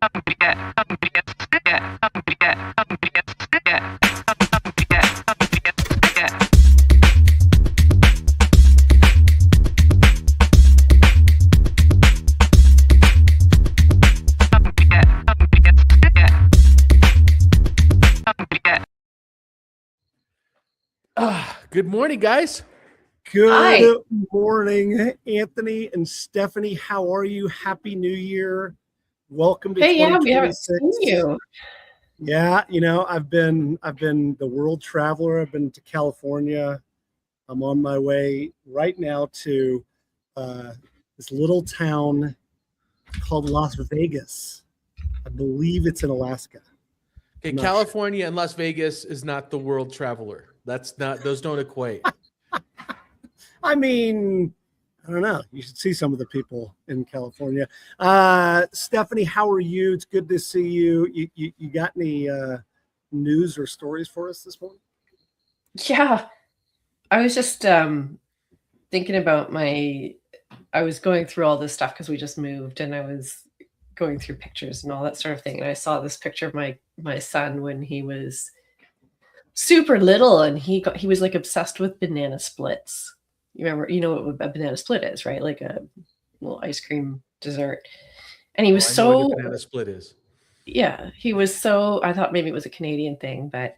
Good morning, guys. Good morning, Anthony and Stephanie. How are you? Happy New Year. Welcome to 2026. We haven't seen you. Yeah, I've been the world traveler. I've been to California. I'm on my way right now to this little town called Las Vegas. I believe it's in Alaska. Okay, California and Las Vegas is not the world traveler. Those don't equate. I mean, I don't know. You should see some of the people in California. Stephanie, how are you? It's good to see you. You got any news or stories for us this morning? Yeah. I was just thinking about I was going through all this stuff because we just moved, and I was going through pictures and all that sort of thing. And I saw this picture of my son when he was super little, and he was like obsessed with banana splits. You know what a banana split is, right? Like a little ice cream dessert. And he was I know what a banana split is. Yeah, he was so, I thought maybe it was a Canadian thing, but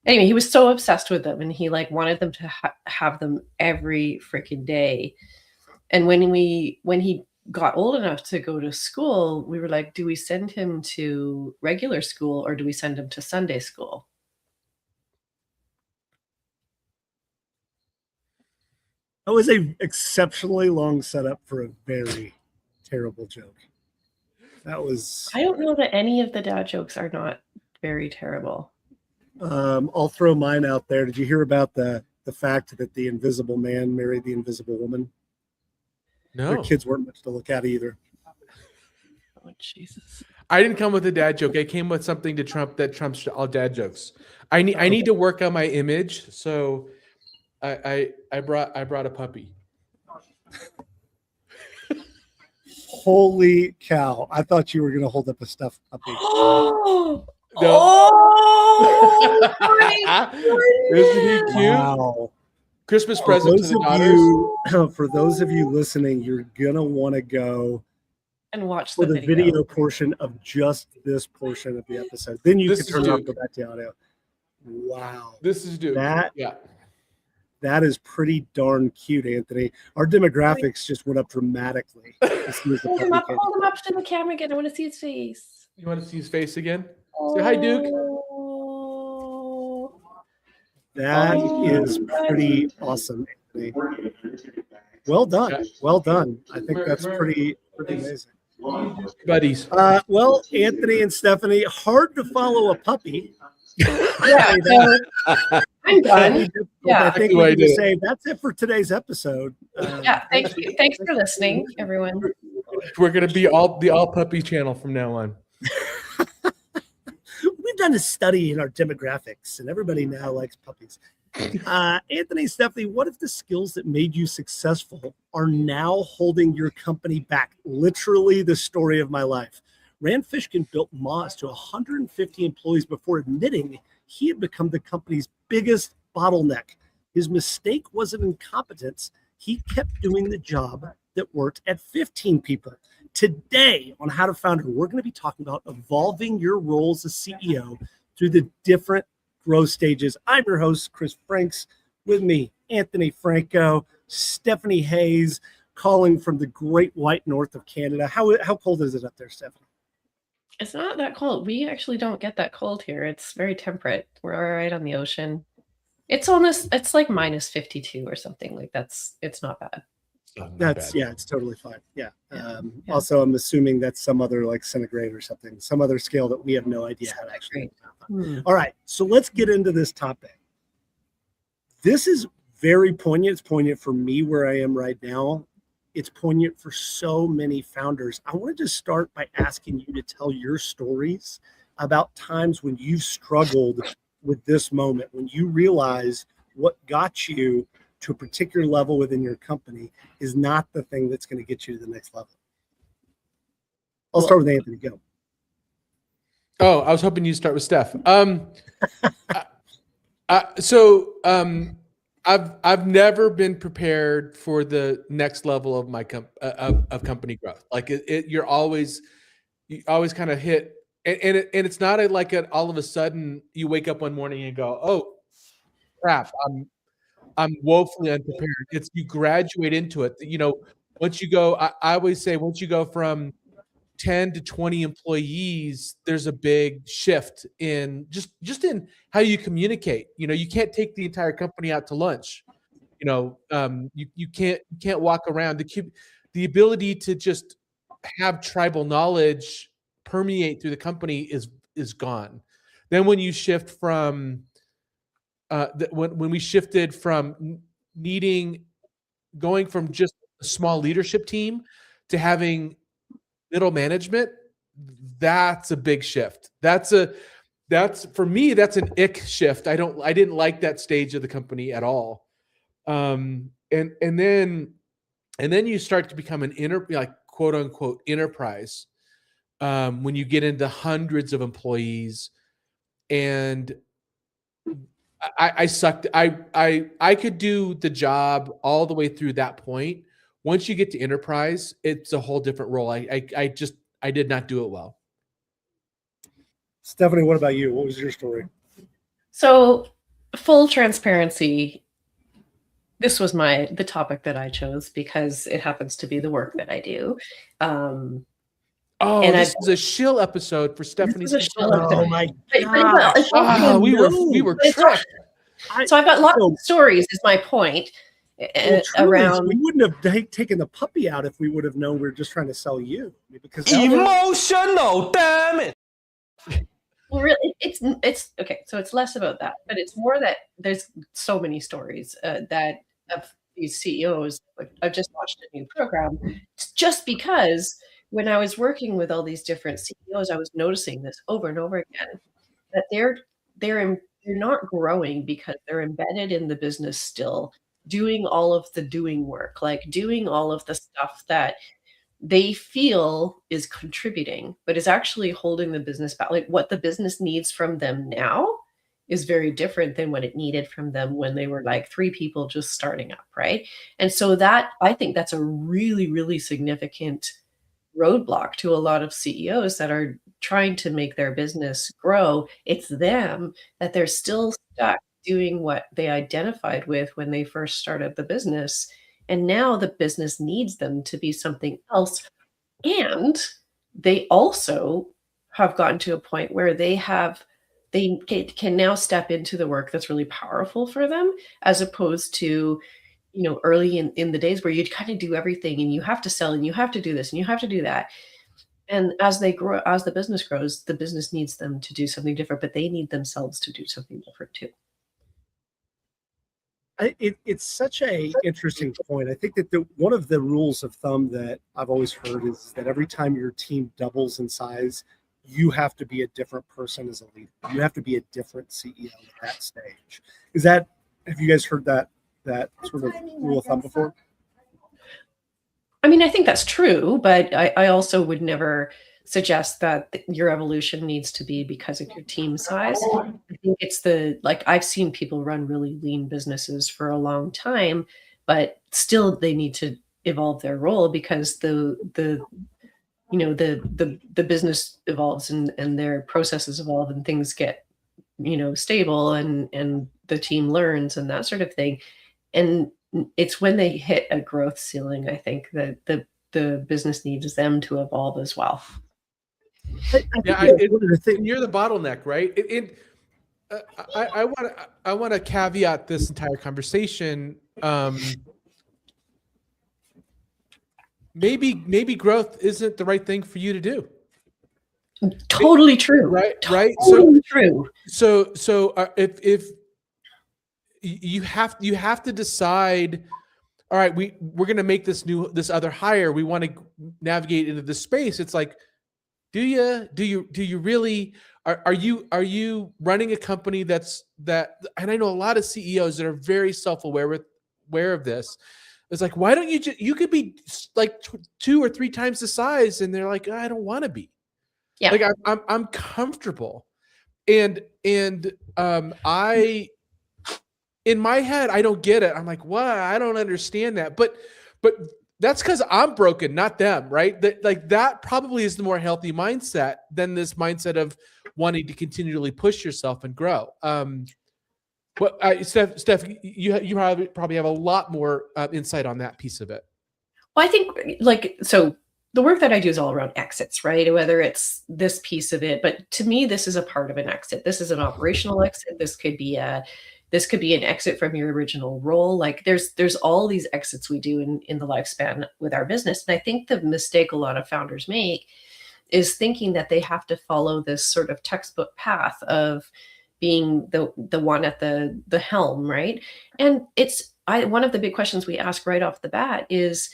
anyway, he was so obsessed with them, and he like wanted them to have them every freaking day. And when he got old enough to go to school, we were like, do we send him to regular school or do we send him to Sunday school? That was an exceptionally long setup for a very terrible joke. I don't know that any of the dad jokes are not very terrible. I'll throw mine out there. Did you hear about the fact that the Invisible Man married the Invisible Woman? No. Their kids weren't much to look at either. Oh, Jesus. I didn't come with a dad joke. I came with something that trumps all dad jokes. I need to work on my image, so I brought a puppy. Holy cow. I thought you were going to hold up a stuffed puppy. No. Isn't he cute? Wow. Christmas present to the daughters. For those of you listening, you're going to want to go and watch for the video portion of just this portion of the episode. Then you can turn it off, go back to audio. Wow. This is Duke. That is pretty darn cute, Anthony. Our demographics just went up dramatically. Hold him up to the camera again. I want to see his face. You want to see his face again? Say hi, Duke. That is pretty awesome, Anthony. Well done. Well done. I think that's pretty amazing. Buddies. Well, Anthony and Stephanie, hard to follow a puppy. Yeah, I'm done. I think we can say that's it for today's episode. Thank you. Thanks for listening, everyone. We're going to be the all puppy channel from now on. We've done a study in our demographics, and everybody now likes puppies. Anthony, Stephanie, what if the skills that made you successful are now holding your company back? Literally the story of my life. Rand Fishkin built Moz to 150 employees before admitting he had become the company's biggest bottleneck. His mistake wasn't incompetence. He kept doing the job that worked at 15 people. Today on How to Founder, we're going to be talking about evolving your role as a CEO through the different growth stages. I'm your host, Chris Franks. With me, Anthony Franco, Stephanie Hayes, calling from the great white north of Canada. How cold is it up there, Stephanie? It's not that cold. We actually don't get that cold here. It's very temperate. We're right on the ocean. It's like minus 52 or something. Like it's not bad. It's totally fine. Yeah. Also, I'm assuming that's some other like centigrade or something, some other scale that we have no idea how to actually. All right. So let's get into this topic. This is very poignant. It's poignant for me where I am right now. It's poignant for so many founders. I want to just start by asking you to tell your stories about times when you've struggled with this moment, when you realize what got you to a particular level within your company is not the thing that's going to get you to the next level. I'll start with Anthony. Go. Oh, I was hoping you'd start with Steph. I've never been prepared for the next level of my of company growth. Like you always kind of hit, and it's not like all of a sudden you wake up one morning and go, oh crap, I'm woefully unprepared. It's you graduate into it. Once you go, I always say once you go from 10 to 20 employees, there's a big shift in just in how you communicate. You can't take the entire company out to lunch. You can't walk around. The ability to just have tribal knowledge permeate through the company is gone. Then when you shift from when we shifted from going from just a small leadership team to having middle management, that's a big shift. That's for me, that's an ick shift. I didn't like that stage of the company at all. And then you start to become an quote unquote enterprise when you get into hundreds of employees. And I sucked. I could do the job all the way through that point. Once you get to enterprise, it's a whole different role. I did not do it well. Stephanie, what about you? What was your story? So, full transparency, this was the topic that I chose because it happens to be the work that I do. This is a shill episode for Stephanie's. Oh my god! We were tricked. So I've got lots of stories. Is my point. Around we wouldn't have taken the puppy out if we would have known we were just trying to sell you. Because emotional, damn it. Well, really, it's okay. So it's less about that, but it's more that there's so many stories that of these CEOs. Like, I've just watched a new program, just because when I was working with all these different CEOs, I was noticing this over and over again that they're not growing because they're embedded in the business still, doing all of the doing work, like doing all of the stuff that they feel is contributing, but is actually holding the business back. Like what the business needs from them now is very different than what it needed from them when they were like 3 people just starting up, right? And so that, I think that's a really, really significant roadblock to a lot of CEOs that are trying to make their business grow. It's them that they're still stuck doing what they identified with when they first started the business. And now the business needs them to be something else. And they also have gotten to a point where they can now step into the work that's really powerful for them, as opposed to, early in the days where you'd kind of do everything and you have to sell and you have to do this and you have to do that. And as they grow, as the business grows, the business needs them to do something different, but they need themselves to do something different too. It's such a interesting point. I think that one of the rules of thumb that I've always heard is that every time your team doubles in size, you have to be a different person as a leader. You have to be a different CEO at that stage. Have you guys heard that sort of rule of thumb before? I mean, I think that's true, but I also would never suggest that your evolution needs to be because of your team size. I think it's I've seen people run really lean businesses for a long time, but still they need to evolve their role because the business evolves and their processes evolve and things get, stable and the team learns and that sort of thing. And it's when they hit a growth ceiling, I think, that the business needs them to evolve as well. You're the bottleneck, right? I want to caveat this entire conversation. Maybe growth isn't the right thing for you to do. Totally true. Right. Totally true. So if you have to decide, all right, we're going to make this other hire. We want to navigate into this space. It's like, do you really, are you running a company that, and I know a lot of CEOs that are very self-aware of this. It's like, why don't you could be like 2 or 3 times the size. And they're like, I don't want to be. Yeah. Like I'm comfortable, and I, in my head, I don't get it. I'm like, what? I don't understand that. But that's because I'm broken, not them, right? That probably is the more healthy mindset than this mindset of wanting to continually push yourself and grow. Steph, you probably have a lot more insight on that piece of it. Well, I think so the work that I do is all around exits, right? Whether it's this piece of it, but to me, this is a part of an exit. This is an operational exit. This could be an exit from your original role. Like there's all these exits we do in the lifespan with our business. And I think the mistake a lot of founders make is thinking that they have to follow this sort of textbook path of being the one at the helm, right? And one of the big questions we ask right off the bat is,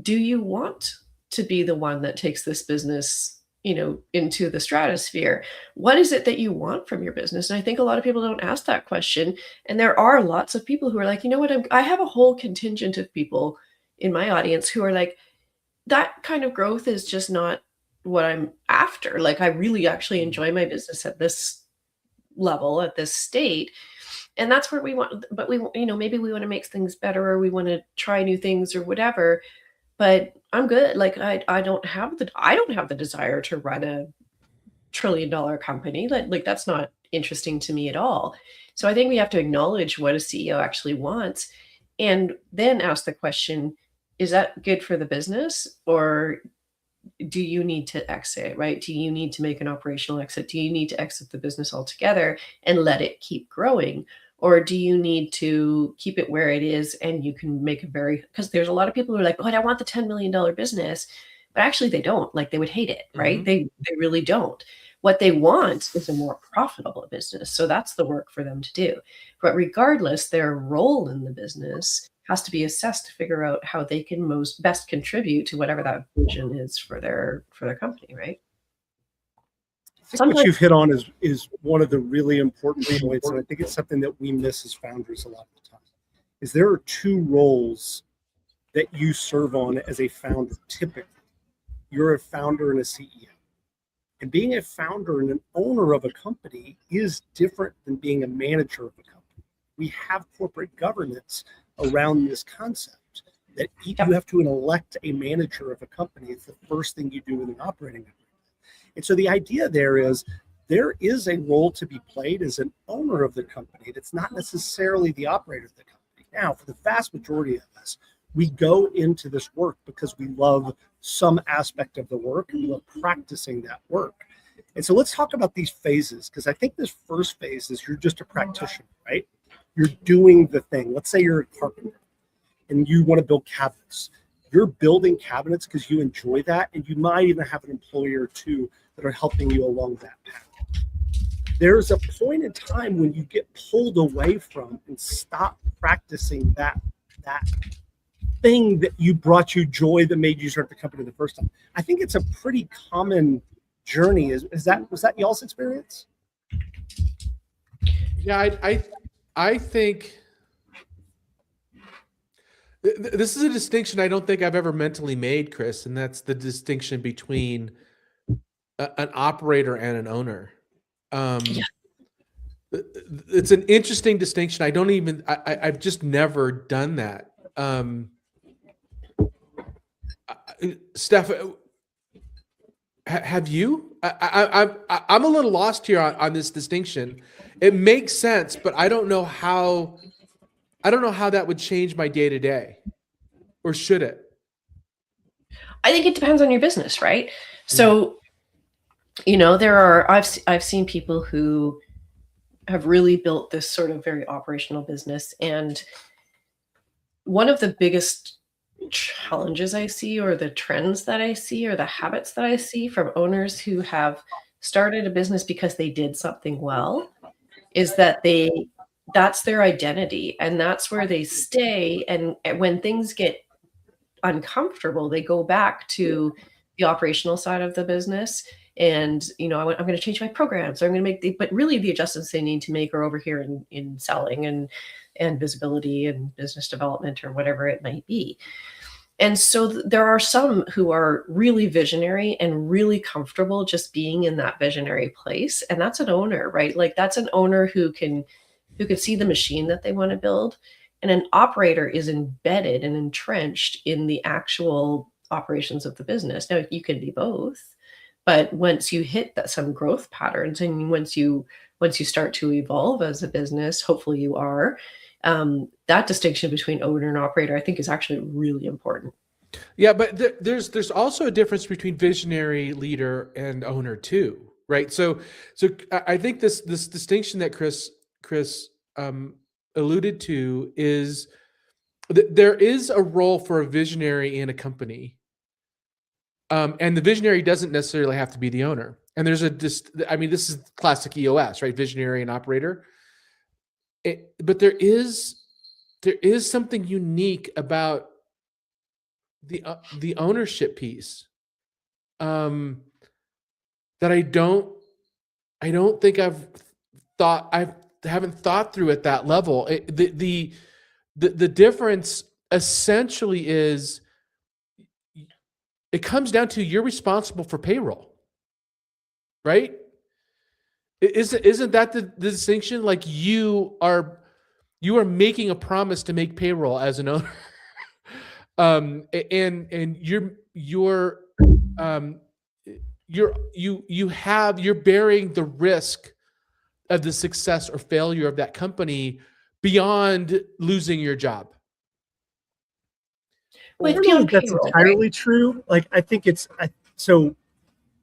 do you want to be the one that takes this business, into the stratosphere? What is it that you want from your business? And I think a lot of people don't ask that question. And there are lots of people who are like, you know what, I have a whole contingent of people in my audience who are like, that kind of growth is just not what I'm after. Like, I really actually enjoy my business at this level, at this state. And that's where we want, but maybe we want to make things better, or we want to try new things or whatever. But I'm good. Like I don't have the desire to run a $1 trillion company. Like that's not interesting to me at all. So I think we have to acknowledge what a CEO actually wants, and then ask the question, is that good for the business, or do you need to exit, right? Do you need to make an operational exit? Do you need to exit the business altogether and let it keep growing? Or do you need to keep it where it is, and you can make because there's a lot of people who are like, oh, I want the $10 million business, but actually they don't. Like, they would hate it, right? Mm-hmm. They really don't. What they want is a more profitable business. So that's the work for them to do. But regardless, their role in the business has to be assessed to figure out how they can best contribute to whatever that vision is for their company, right? I think what you've hit on is one of the really important points, and I think it's something that we miss as founders a lot of the time, is there are two roles that you serve on as a founder. Typically, you're a founder and a CEO. And being a founder and an owner of a company is different than being a manager of a company. We have corporate governance around this concept that you have to elect a manager of a company. It's the first thing you do with an operating agreement. And so the idea there is a role to be played as an owner of the company that's not necessarily the operator of the company. Now, for the vast majority of us, we go into this work because we love some aspect of the work and we love practicing that work. And so let's talk about these phases, because I think this first phase is you're just a practitioner, right? You're doing the thing. Let's say you're a carpenter and you want to build cabinets. You're building cabinets because you enjoy that, and you might even have an employee or two that are helping you along that path. There's a point in time when you get pulled away from and stop practicing that thing that brought you joy, that made you start the company the first time. I think it's a pretty common journey. Was that y'all's experience? Yeah, I think this is a distinction I don't think I've ever mentally made, Chris, and that's the distinction between an operator and an owner. It's an interesting distinction. I've just never done that. Steph, have you? I'm a little lost here on this distinction. It makes sense, but I don't know how that would change my day to day, or should it? I think it depends on your business, right? So, I've seen people who have really built this sort of very operational business, and one of the biggest challenges I see, or the trends that I see, or the habits that I see from owners who have started a business because they did something well, is that that's their identity, and that's where they stay. And when things get uncomfortable, they go back to the operational side of the business. And, I'm going to change my programs, or I'm going to make but really the adjustments they need to make are over here in selling and visibility and business development, or whatever it might be. And so there are some who are really visionary and really comfortable just being in that visionary place. And that's an owner, right? Like that's an owner who can see the machine that they want to build. And an operator is embedded and entrenched in the actual operations of the business. Now you can be both, but once you hit some growth patterns and once you start to evolve as a business, hopefully you are, that distinction between owner and operator, I think, is actually really important. Yeah, but there's also a difference between visionary leader and owner too, right? So I think this distinction that Chris alluded to is there is a role for a visionary in a company, and the visionary doesn't necessarily have to be the owner. And there's this is classic EOS, right? Visionary and operator. But there is something unique about the ownership piece that I don't think I haven't thought through at that level. The difference essentially is it comes down to you're responsible for payroll, right? Isn't that the distinction? Like you are making a promise to make payroll as an owner. And you're bearing the risk of the success or failure of that company beyond losing your job. Well, I don't know if that's entirely true. Like, I think so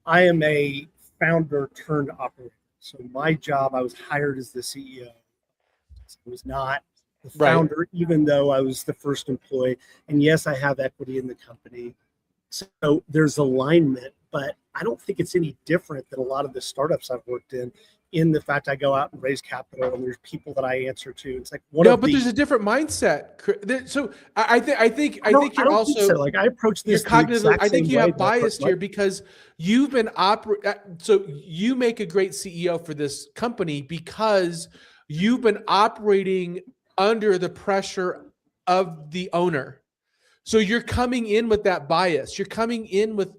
I am a founder turned operator. So my job, I was hired as the CEO. I was not the founder, right, even though I was the first employee. And yes, I have equity in the company. So there's alignment, but I don't think it's any different than a lot of the startups I've worked in the fact I go out and raise capital and there's people that I answer to. It's like, there's a different mindset. So I think you're also so. Like I approach this cognitively. I think you have bias here because you've been so you make a great CEO for this company because you've been operating under the pressure of the owner. So you're coming in with that bias. You're coming in with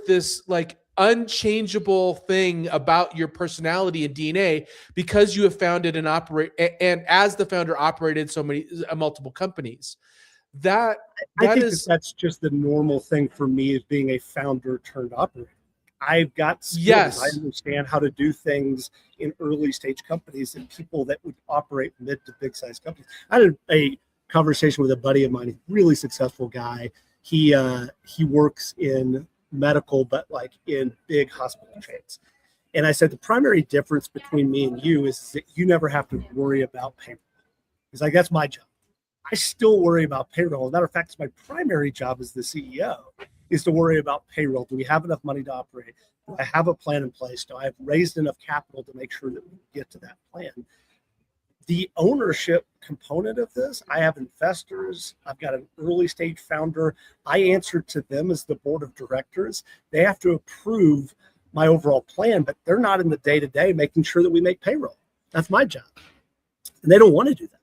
this like unchangeable thing about your personality and DNA because you have founded and and as the founder operated so many multiple companies. I think that's just the normal thing for me as being a founder turned operator. I've got skills. Yes. I understand how to do things in early stage companies and people that would operate mid to big size companies. I had a conversation with a buddy of mine, a really successful guy. He works in medical, but like in big hospital chains. And I said, the primary difference between me and you is that you never have to worry about payroll. He's like, that's my job. I still worry about payroll. As a matter of fact, it's my primary job as the CEO is to worry about payroll. Do we have enough money to operate? Do I have a plan in place? Do I have raised enough capital to make sure that we get to that plan? The ownership component of this, I have investors. I've got an early stage founder. I answer to them as the board of directors. They have to approve my overall plan, but they're not in the day-to-day making sure that we make payroll. That's my job. And they don't want to do that.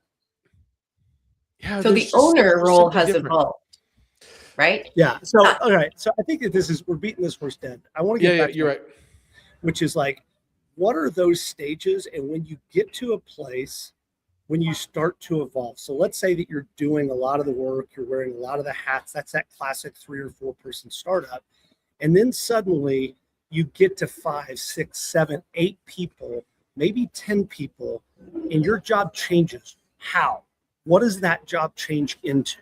Yeah, so the owner role has evolved, right? Yeah. So, all right. So I think that we're beating this horse dead. I want to get back to you're right. Which is like, what are those stages? And when you get to a place, when you start to evolve. So let's say that you're doing a lot of the work, you're wearing a lot of the hats. That's that classic 3 or 4 person startup. And then suddenly you get to 5, 6, 7, 8 people, maybe 10 people, and your job changes. How? What does that job change into?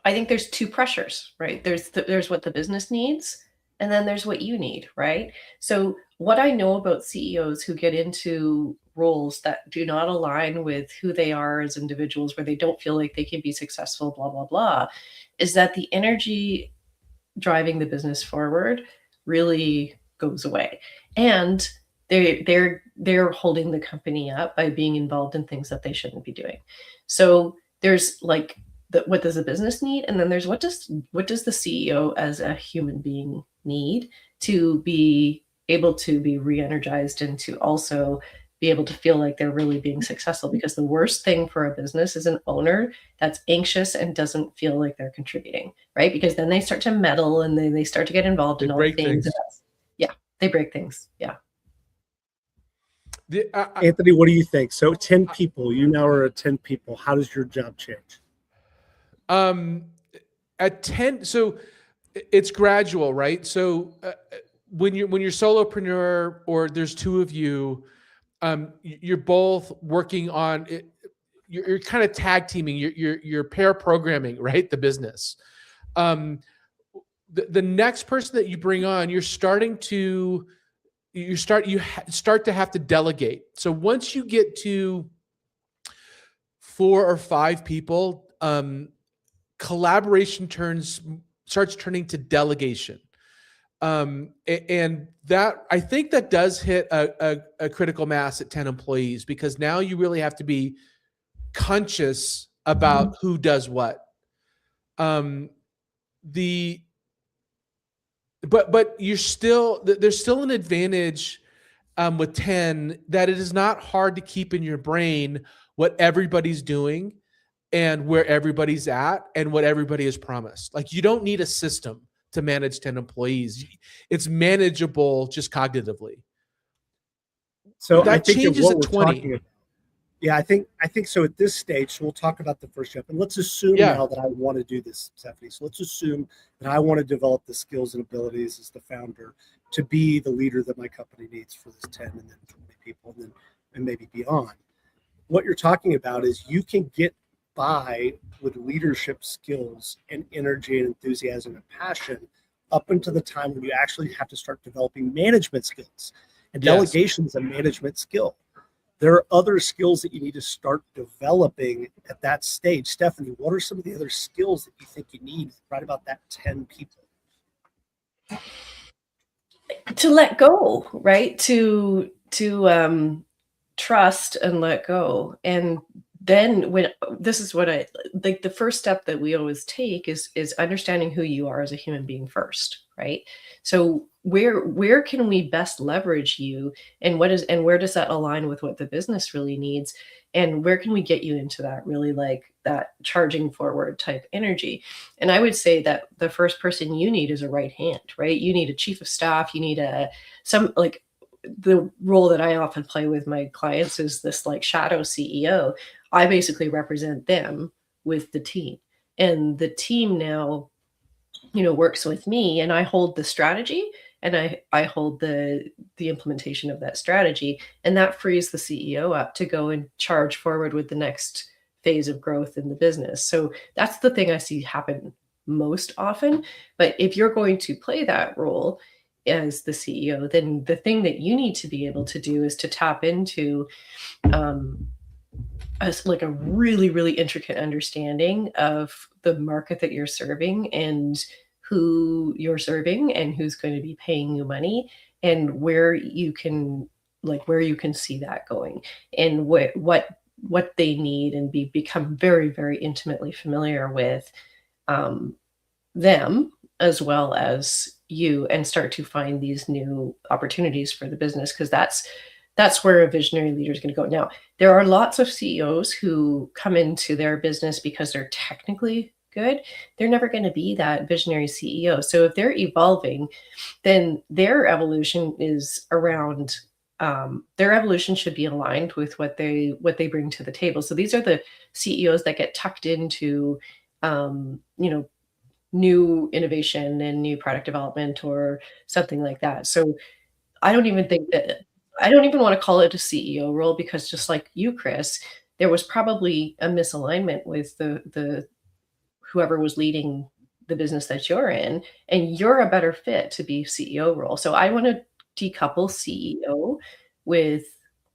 I think there's 2 pressures, right? There's what the business needs, and then there's what you need, right? So what I know about CEOs who get into roles that do not align with who they are as individuals, where they don't feel like they can be successful, blah, blah, blah, is that the energy driving the business forward really goes away. And they're holding the company up by being involved in things that they shouldn't be doing. So there's like what does the business need, and then there's what does the CEO as a human being need to be able to be re-energized and to also be able to feel like they're really being successful, because the worst thing for a business is an owner that's anxious and doesn't feel like they're contributing, right? Because then they start to meddle and they start to get involved They in all break things. things. Yeah, they break things. Yeah. Anthony, what do you think? So 10 people, you now are at 10 people. How does your job change? At 10, so it's gradual, right? So when you're solopreneur or there's two of you, you're both working on it. You're kind of tag teaming. You're pair programming, right? The business. The next person that you bring on, you start to have to delegate. So once you get to 4 or 5 people, collaboration starts turning to delegation. And that, I think that does hit a critical mass at 10 employees, because now you really have to be conscious about who does what. But there's still an advantage with 10, that it is not hard to keep in your brain what everybody's doing and where everybody's at and what everybody is promised. Like, you don't need a system to manage 10 employees. It's manageable just cognitively. So that I think changes what at we're 20. talking about. Yeah, I think so. At this stage, so we'll talk about the first step, and let's assume Yeah. now that I want to do this, Stephanie. So let's assume that I want to develop the skills and abilities as the founder to be the leader that my company needs for this 10 and then 20 people, and maybe beyond. What you're talking about is you can get by with leadership skills and energy and enthusiasm and passion up until the time when you actually have to start developing management skills. And Yes. delegation is a management skill. There are other skills that you need to start developing at that stage. Stephanie, what are some of the other skills that you think you need right about that 10 people? To let go, right? To trust and let go. And then when this is what I like, the first step that we always take is understanding who you are as a human being first, right? So where can we best leverage you, and where does that align with what the business really needs, and where can we get you into that really, like, that charging forward type energy? And I would say that the first person you need is a right hand, right? You need a chief of staff. You need the role that I often play with my clients is this, like, shadow CEO. I basically represent them with the team, and the team now, works with me, and I hold the strategy, and I hold the implementation of that strategy, and that frees the CEO up to go and charge forward with the next phase of growth in the business. So that's the thing I see happen most often. But if you're going to play that role as the CEO, then the thing that you need to be able to do is to tap into like a really, really intricate understanding of the market that you're serving, and who you're serving, and who's going to be paying you money, and where you can see that going, and what they need, and become very, very intimately familiar with them as well as you, and start to find these new opportunities for the business, because that's where a visionary leader is going to go. Now, there are lots of CEOs who come into their business because they're technically good. They're never going to be that visionary CEO. So if they're evolving, then their evolution is around their evolution should be aligned with what they bring to the table. So these are the CEOs that get tucked into new innovation and new product development or something like that. So I don't even want to call it a CEO role, because just like you, Chris, there was probably a misalignment with the whoever was leading the business that you're in, and you're a better fit to be CEO role. So I want to decouple CEO with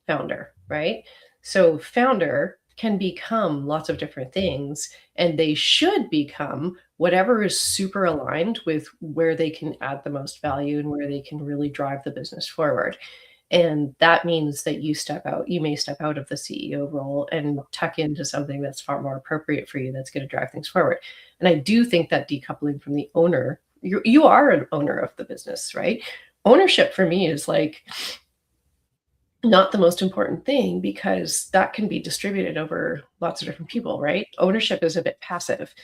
founder, right? So founder can become lots of different things, and they should become whatever is super aligned with where they can add the most value and where they can really drive the business forward. And that means that you may step out of the CEO role and tuck into something that's far more appropriate for you, that's going to drive things forward. And I do think that decoupling from the owner, you are an owner of the business, right? Ownership for me is like, not the most important thing because that can be distributed over lots of different people, right? Ownership is a bit passive.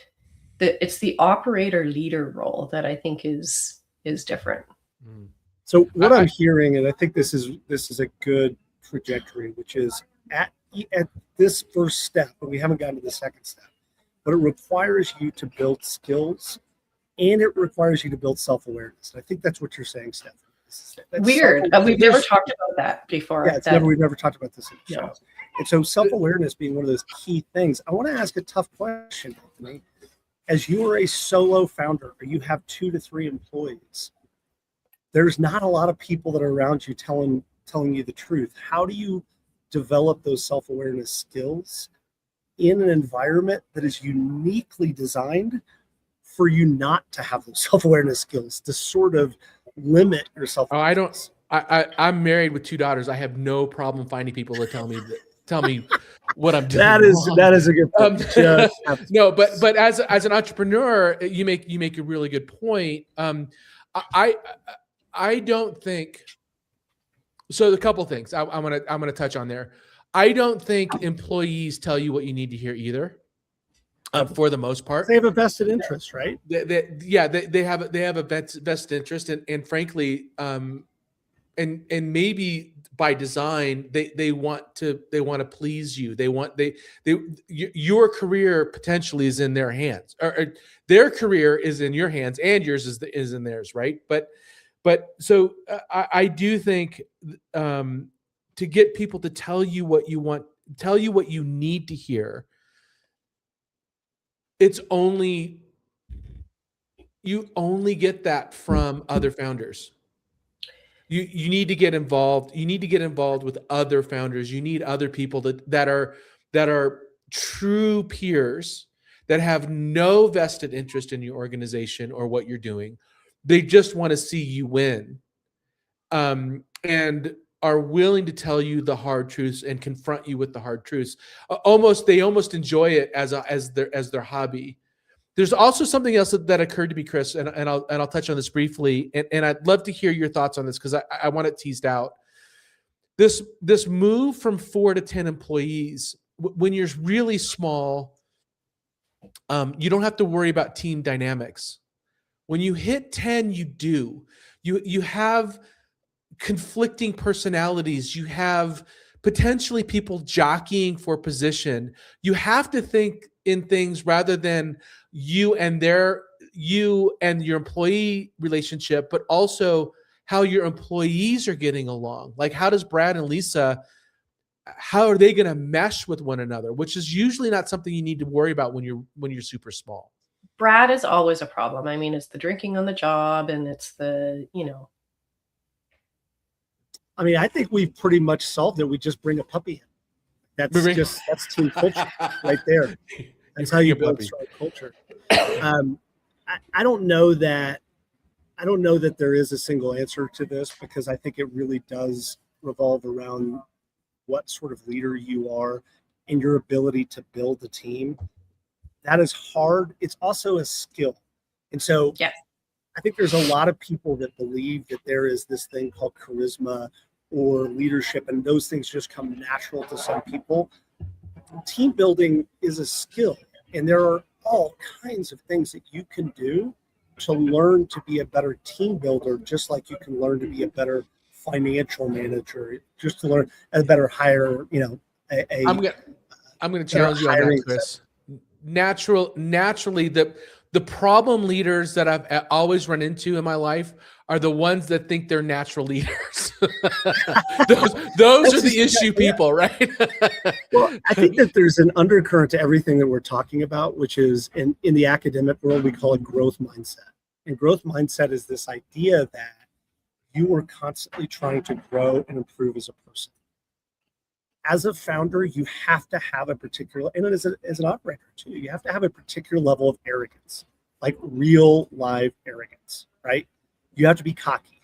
It's the operator leader role that I think is different. Mm. So what I- I'm hearing, and I think this is a good trajectory, which is at this first step, but we haven't gotten to the second step, but it requires you to build skills and it requires you to build self-awareness. I think that's what you're saying, Steph. Weird. We've never talked about that before. Yeah, we've never talked about this in the show. No. And so self-awareness being one of those key things. I want to ask a tough question, Anthony. As you are a solo founder or you have 2 to 3 employees, there's not a lot of people that are around you telling you the truth. How do you develop those self-awareness skills in an environment that is uniquely designed for you not to have those self-awareness skills, to sort of limit yourself? Oh, I don't. I'm married with 2 daughters. I have no problem finding people to tell me what I'm doing. That is a good point. No, but as an entrepreneur, you make a really good point. I don't think so. A couple things I'm gonna touch on there. I don't think employees tell you what you need to hear either. For the most part, they have a vested interest, right? They have a vested interest, and frankly, and maybe by design, they want to please you. Your career potentially is in their hands, or their career is in your hands, and yours is in theirs, right? But so I do think to get people to tell you what you want, tell you what you need to hear. You only get that from other founders. You need to get involved. You need to get involved with other founders. You need other people that are true peers that have no vested interest in your organization or what you're doing. They just want to see you win, and are willing to tell you the hard truths and confront you with the hard truths. They almost enjoy it as their hobby. There's also something else that occurred to me, Chris, and I'll touch on this briefly, and I'd love to hear your thoughts on this because I want it teased out. This move from 4 to 10 employees, when you're really small, you don't have to worry about team dynamics. When you hit 10, you do. You have conflicting personalities. You have potentially people jockeying for position. You have to think in things rather than you and your employee relationship, but also how your employees are getting along. Like, how does Brad and Lisa, how are they going to mesh with one another? Which is usually not something you need to worry about when you're super small. Brad is always a problem. I mean, it's the drinking on the job, and it's the, I mean, I think we've pretty much solved it. We just bring a puppy in. That's team culture right there. That's how you build strong culture. I don't know that there is a single answer to this, because I think it really does revolve around what sort of leader you are and your ability to build a team. That is hard. It's also a skill. And so yes. I think there's a lot of people that believe that there is this thing called charisma or leadership, and those things just come natural to some people. Team building is a skill, and there are all kinds of things that you can do to learn to be a better team builder, just like you can learn to be a better financial manager, just to learn a better hire. I'm going to challenge you on that, Chris. Naturally, the problem leaders that I've always run into in my life are the ones that think they're natural leaders. those are the issue people, right? Well, I think that there's an undercurrent to everything that we're talking about, which is in the academic world, we call it growth mindset. And growth mindset is this idea that you are constantly trying to grow and improve as a person. As a founder, you have to have a particular, and as an operator too, you have to have a particular level of arrogance, like real live arrogance, right? You have to be cocky.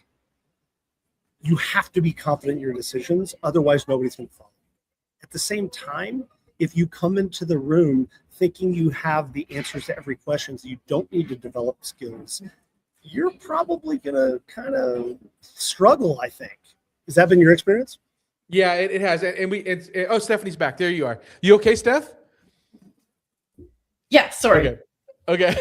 You have to be confident in your decisions. Otherwise, nobody's going to follow you. At the same time, if you come into the room thinking you have the answers to every question, so you don't need to develop skills, you're probably going to kind of struggle, I think. Has that been your experience? Yeah, it has. Oh, Stephanie's back. There you are. You okay, Steph? Yeah, sorry. Okay.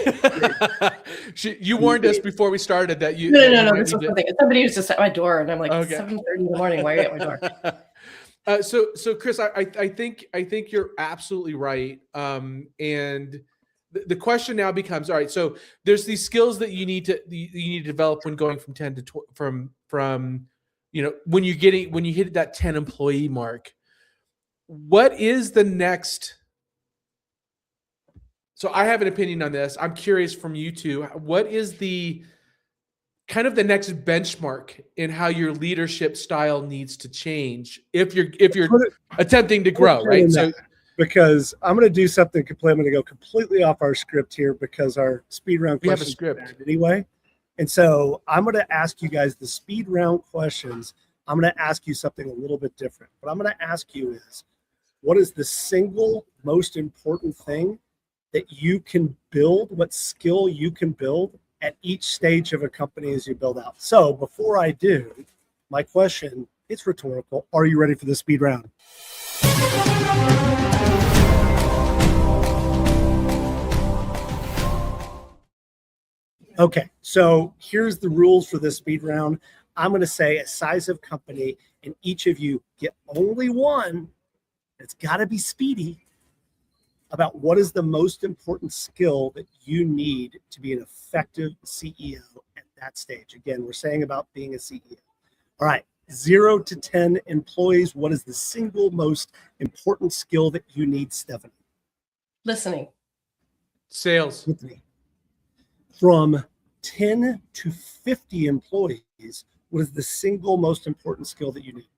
You warned us before we started that you. No. This was something. Somebody was just at my door, and I'm like, Okay. 7:30 in the morning. Why are you at my door? So Chris, I think you're absolutely right. And the question now becomes, all right. So there's these skills that you need to develop when going from 10 to from when you hit that 10 employee mark. What is the next? So I have an opinion on this. I'm curious from you two. What is the kind of the next benchmark in how your leadership style needs to change if you're attempting to grow, right? So because I'm going to do something completely. I'm going to go completely off our script here because our speed round we have a questions script anyway. And so I'm going to ask you guys the speed round questions. I'm going to ask you something a little bit different. What I'm going to ask you is, what is the single most important thing that you can build? What skill you can build at each stage of a company as you build out? So before I do, my question, it's rhetorical. Are you ready for the speed round? Okay, so here's the rules for this speed round. I'm going to say a size of company, and each of you get only one. It's got to be speedy. About what is the most important skill that you need to be an effective CEO at that stage. Again, we're saying about being a CEO. All right, 0 to 10 employees. What is the single most important skill that you need, Stephanie? Listening. Sales. From 10 to 50 employees, what is the single most important skill that you need?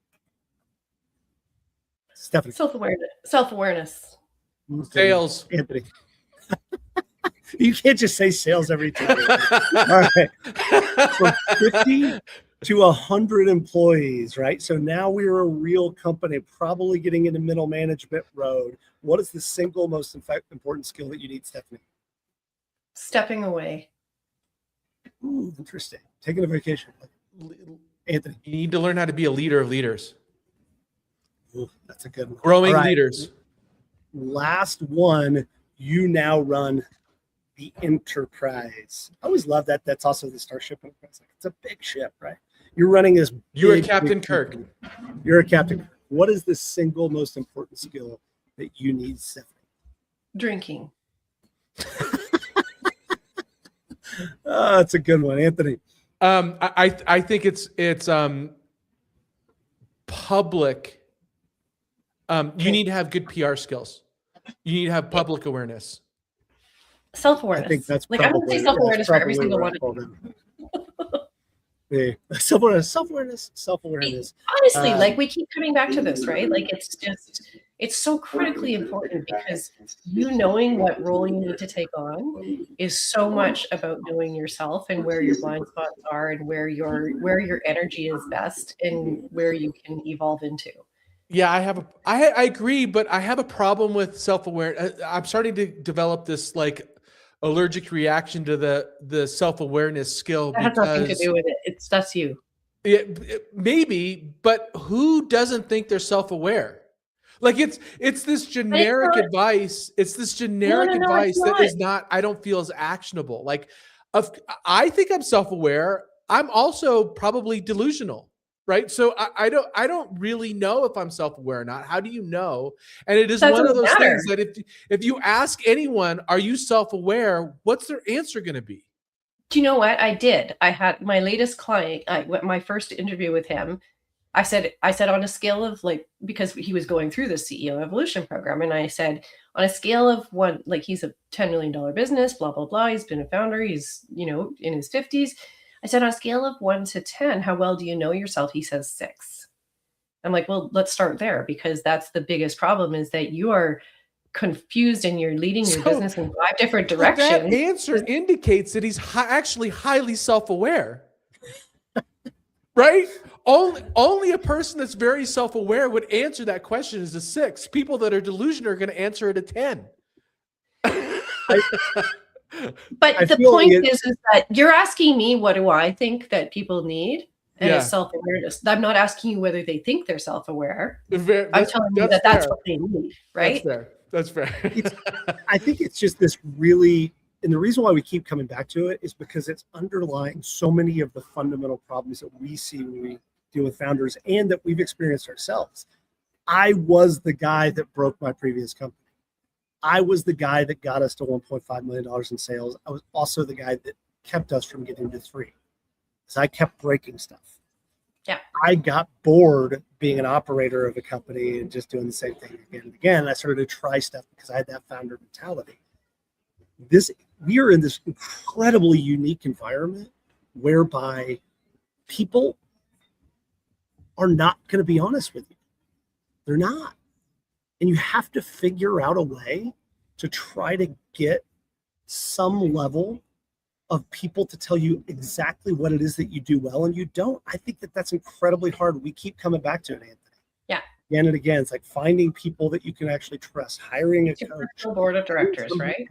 Stephanie. Self-awareness. Sales. Anthony. You can't just say sales every time. All right. From 50 to 100 employees, right? So now we're a real company, probably getting into middle management road. What is the single most important skill that you need, Stephanie? Stepping away. Ooh, interesting. Taking a vacation. Anthony. You need to learn how to be a leader of leaders. Ooh, that's a good one. Growing leaders. Last one, you now run the Enterprise. I always love that. That's also the Starship Enterprise. Like, it's a big ship, right? You're running this. You're a Captain Kirk. You're a Captain. What is the single most important skill that you need, Stephanie? Drinking. That's a good one, Anthony. I think it's public. You need to have good PR skills. You need to have public awareness. Self-awareness. I think that's like I would say self-awareness for every single one. Self-awareness. Honestly, like we keep coming back to this, right? Like it's so critically important because you knowing what role you need to take on is so much about knowing yourself and where your blind spots are and where your energy is best and where you can evolve into. Yeah, I agree, but I have a problem with self-awareness. I'm starting to develop this like allergic reaction to the self-awareness skill. That has nothing to do with it. That's you. Yeah, maybe, but who doesn't think they're self-aware? Like it's this generic advice. It's this generic advice that is not, I don't feel as actionable. Like I think I'm self-aware. I'm also probably delusional. Right. So I don't really know if I'm self-aware or not. How do you know? And it is one of those things that if you ask anyone, are you self-aware? What's their answer going to be? Do you know what I did? I had my latest client, my first interview with him. I said on a scale of like, because he was going through the CEO evolution program. And I said, on a scale of 1, like he's a $10 million business, blah, blah, blah. He's been a founder. He's, in his 50s. I said, on a scale of 1 to 10, how well do you know yourself? He says 6. I'm like, well, let's start there because that's the biggest problem is that you are confused and you're leading your business in 5 different directions. That answer indicates that he's actually highly self-aware, right? Only a person that's very self-aware would answer that question as a 6. People that are delusional are going to answer it a 10. But the point is that you're asking me, what do I think that people need? and Yeah. it's self-awareness. I'm not asking you whether they think they're self-aware. I'm That's telling you that's that's fair. what they need, That's right? fair. That's fair. I think it's just this really, and the reason why we keep coming back to it is because it's underlying so many of the fundamental problems that we see when we deal with founders and that we've experienced ourselves. I was the guy that broke my previous company. I was the guy that got us to $1.5 million in sales. I was also the guy that kept us from getting to 3 because I kept breaking stuff. Yeah. I got bored being an operator of a company and just doing the same thing again and again. I started to try stuff because I had that founder mentality. We are in this incredibly unique environment whereby people are not going to be honest with you. They're not. And you have to figure out a way to try to get some level of people to tell you exactly what it is that you do well and you don't. I think that that's incredibly hard. We keep coming back to it, Anthony. Yeah. Again and again. It's like finding people that you can actually trust, hiring a Your coach. personal board of directors, right?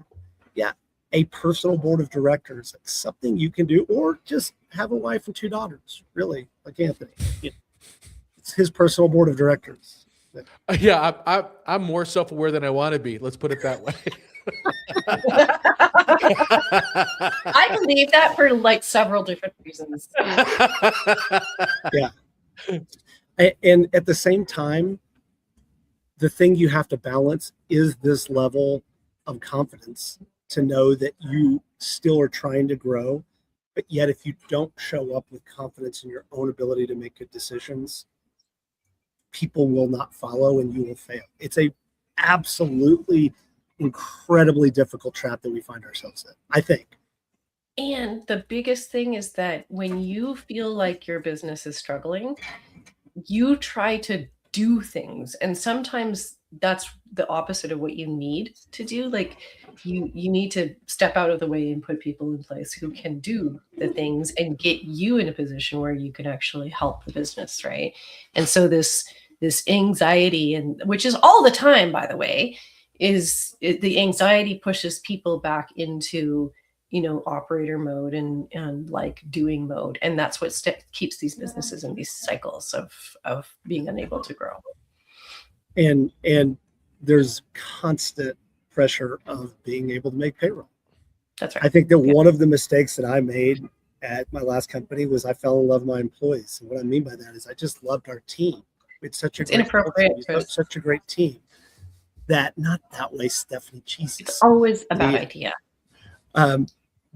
Yeah. A personal board of directors, like something you can do, or just have a wife and 2 daughters, really, like Anthony. It's his personal board of directors. Yeah, I'm more self-aware than I want to be. Let's put it that way. I believe that for like several different reasons. Yeah. And at the same time, the thing you have to balance is this level of confidence to know that you still are trying to grow, but yet if you don't show up with confidence in your own ability to make good decisions, people will not follow and you will fail. It's a absolutely incredibly difficult trap that we find ourselves in, I think. And the biggest thing is that when you feel like your business is struggling, you try to do things. And sometimes that's the opposite of what you need to do. Like you need to step out of the way and put people in place who can do the things and get you in a position where you can actually help the business, right? And so this anxiety, and which is all the time, by the way, the anxiety pushes people back into operator mode and like doing mode, and that's what keeps these businesses in these cycles of being unable to grow. And there's constant pressure of being able to make payroll. That's right. I think that one of the mistakes that I made at my last company was I fell in love with my employees. And what I mean by that is I just loved our team. It's such a such a great team. That not that way, Stephanie. Jesus, it's always a bad idea.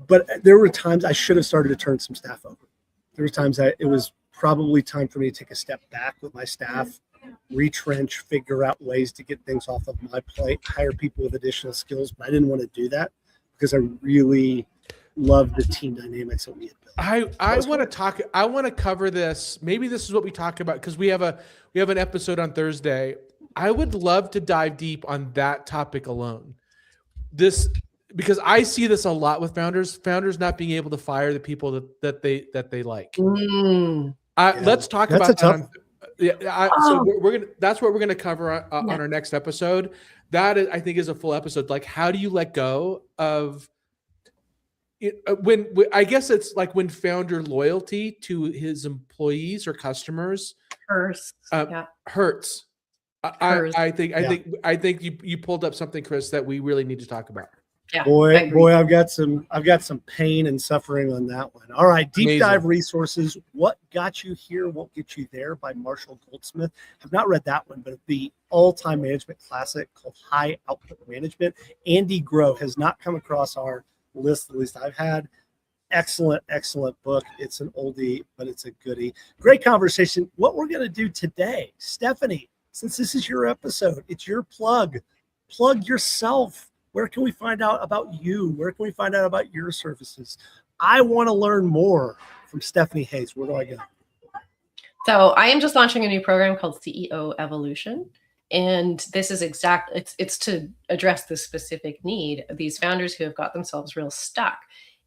But there were times I should have started to turn some staff over. There were times it was probably time for me to take a step back with my staff, retrench, figure out ways to get things off of my plate, hire people with additional skills. But I didn't want to do that because I really loved the team dynamics that we had built. I want to cover this. Maybe this is what we talk about because we have an episode on Thursday. I would love to dive deep on that topic alone. Because I see this a lot with founders not being able to fire the people that they like. Let's talk about that. So that's what we're gonna cover on our next episode. That is, I think, is a full episode. Like, how do you let go of it, when I guess it's like when founder loyalty to his employees or customers hurts. I think you pulled up something, Chris, that we really need to talk about. Yeah, boy, I've got some pain and suffering on that one. All right, deep dive resources. What Got You Here Won't Get You There by Marshall Goldsmith. I've not read that one, but the all-time management classic called High Output Management. Andy Grove has not come across our list, at least I've had. Excellent book. It's an oldie, but it's a goodie. Great conversation. What we're going to do today, Stephanie, since this is your episode, it's your plug. Plug yourself. Where can we find out about you? Where can we find out about your services? I want to learn more from Stephanie Hayes. Where do I go? So I am just launching a new program called CEO Evolution. And this is it's to address this specific need of these founders who have got themselves real stuck.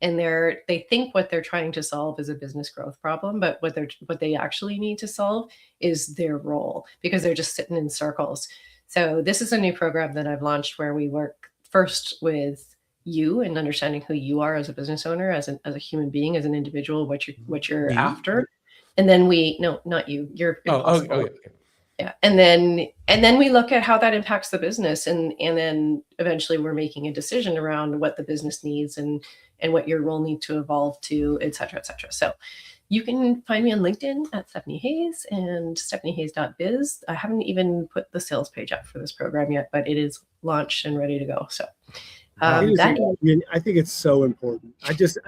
And they think what they're trying to solve is a business growth problem, but what they actually need to solve is their role, because they're just sitting in circles. So this is a new program that I've launched where we work first with you and understanding who you are as a business owner, as a human being, as an individual, what you're after. And then not you, you're impossible. Okay. Yeah. And then we look at how that impacts the business, and then eventually we're making a decision around what the business needs and what your role needs to evolve to, et cetera, et cetera. So you can find me on LinkedIn at Stephanie Hayes and stephaniehayes.biz. I haven't even put the sales page up for this program yet, but it is launched and ready to go. So I think it's so important.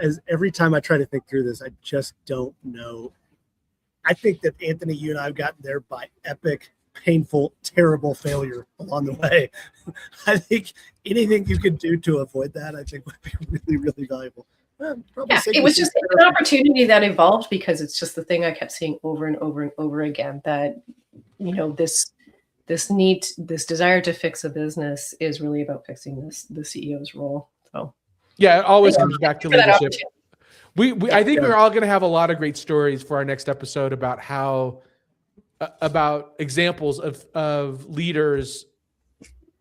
As every time I try to think through this, I just don't know. I think that Anthony, you and I have gotten there by epic, painful, terrible failure along the way. I think anything you could do to avoid that, I think would be really, really valuable. It was just an opportunity that evolved because it's just the thing I kept seeing over and over and over again, that, this desire to fix a business is really about fixing the CEO's role. So yeah, it always comes back to leadership. I think we're all going to have a lot of great stories for our next episode about about examples of leaders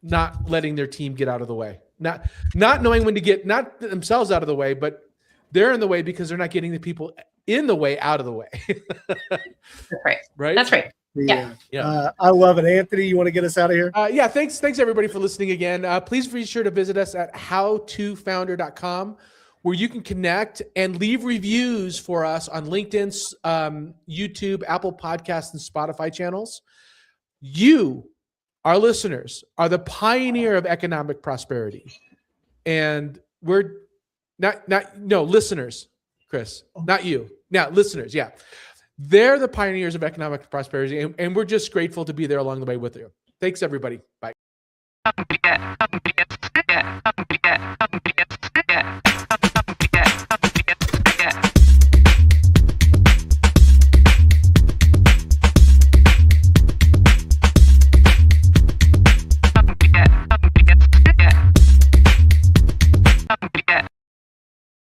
not letting their team get out of the way, not knowing when to get not themselves out of the way, but they're in the way because they're not getting the people in the way out of the way. That's right. Right. That's right. Yeah. I love it. Anthony, you want to get us out of here? Yeah. Thanks everybody for listening again. Please be sure to visit us at howtofounder.com, where you can connect and leave reviews for us on LinkedIn, YouTube, Apple Podcasts, and Spotify channels. You, our listeners, are the pioneer of economic prosperity. And we're listeners, Chris, not you. Now, listeners, yeah. They're the pioneers of economic prosperity, and we're just grateful to be there along the way with you. Thanks, everybody. Bye.